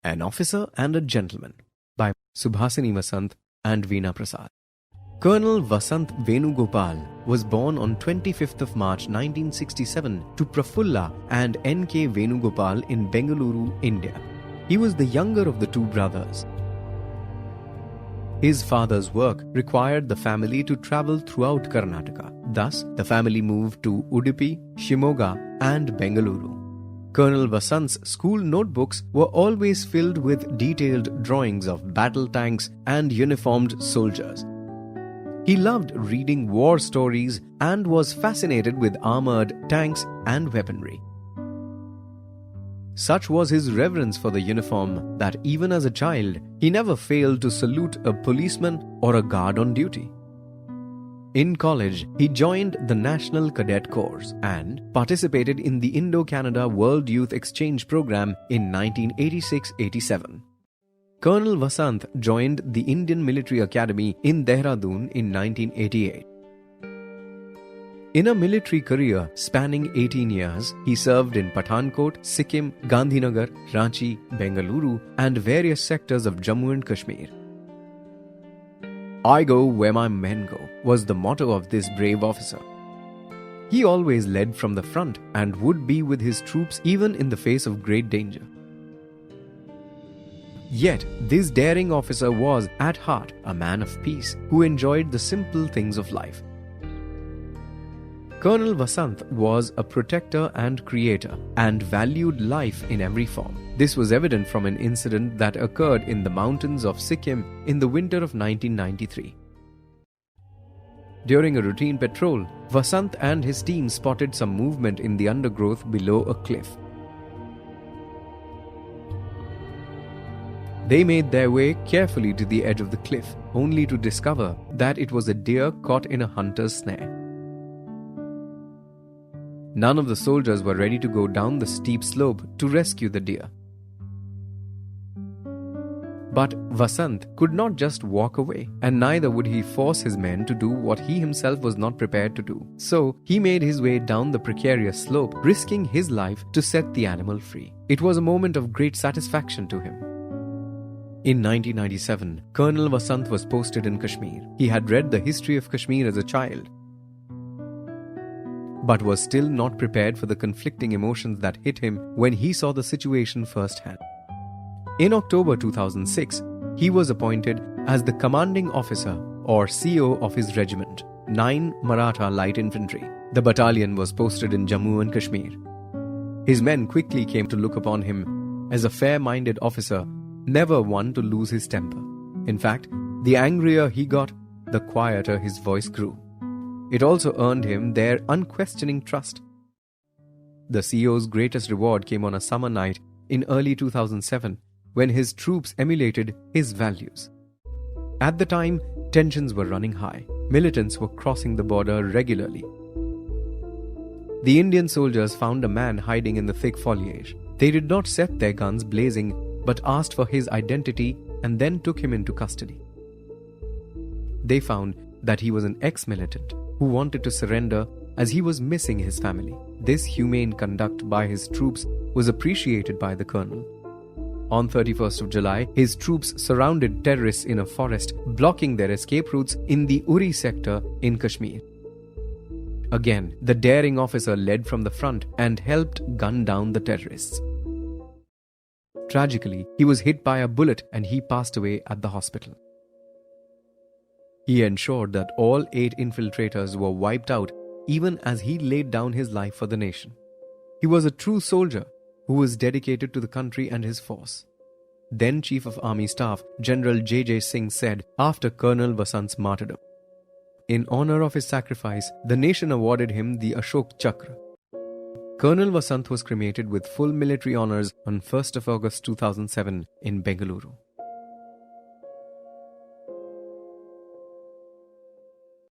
An Officer and a Gentleman by Subhasini Vasant and Veena Prasad. Colonel Vasant Venugopal was born on 25th of March 1967 to Prafulla and N.K. Venugopal in Bengaluru, India. He was the younger of the two brothers. His father's work required the family to travel throughout Karnataka. Thus, the family moved to Udupi, Shimoga and Bengaluru. Colonel Vasant's school notebooks were always filled with detailed drawings of battle tanks and uniformed soldiers. He loved reading war stories and was fascinated with armored tanks and weaponry. Such was his reverence for the uniform that even as a child, he never failed to salute a policeman or a guard on duty. In college, he joined the National Cadet Corps and participated in the Indo-Canada World Youth Exchange Program in 1986-87. Colonel Vasant joined the Indian Military Academy in Dehradun in 1988. In a military career spanning 18 years, he served in Pathankot, Sikkim, Gandhinagar, Ranchi, Bengaluru and various sectors of Jammu and Kashmir. "I go where my men go" was the motto of this brave officer. He always led from the front and would be with his troops even in the face of great danger. Yet, this daring officer was, at heart, a man of peace who enjoyed the simple things of life. Colonel Vasant was a protector and creator and valued life in every form. This was evident from an incident that occurred in the mountains of Sikkim in the winter of 1993. During a routine patrol, Vasant and his team spotted some movement in the undergrowth below a cliff. They made their way carefully to the edge of the cliff, only to discover that it was a deer caught in a hunter's snare. None of the soldiers were ready to go down the steep slope to rescue the deer. But Vasant could not just walk away, and neither would he force his men to do what he himself was not prepared to do. So, he made his way down the precarious slope, risking his life to set the animal free. It was a moment of great satisfaction to him. In 1997, Colonel Vasant was posted in Kashmir. He had read the history of Kashmir as a child, but was still not prepared for the conflicting emotions that hit him when he saw the situation firsthand. In October 2006, he was appointed as the commanding officer or CO of his regiment, 9 Maratha Light Infantry. The battalion was posted in Jammu and Kashmir. His men quickly came to look upon him as a fair-minded officer, never one to lose his temper. In fact, the angrier he got, the quieter his voice grew. It also earned him their unquestioning trust. The CO's greatest reward came on a summer night in early 2007 when his troops emulated his values. At the time, tensions were running high. Militants were crossing the border regularly. The Indian soldiers found a man hiding in the thick foliage. They did not set their guns blazing but asked for his identity and then took him into custody. They found that he was an ex-militant who wanted to surrender as he was missing his family. This humane conduct by his troops was appreciated by the colonel. On 31st of July, his troops surrounded terrorists in a forest, blocking their escape routes in the Uri sector in Kashmir. Again, the daring officer led from the front and helped gun down the terrorists. Tragically, he was hit by a bullet and he passed away at the hospital. He ensured that all 8 infiltrators were wiped out even as he laid down his life for the nation. He was a true soldier who was dedicated to the country and his force. Then Chief of Army Staff General J.J. Singh said after Colonel Vasant's martyrdom, in honor of his sacrifice, the nation awarded him the Ashok Chakra. Colonel Vasant was cremated with full military honors on 1st of August 2007 in Bengaluru.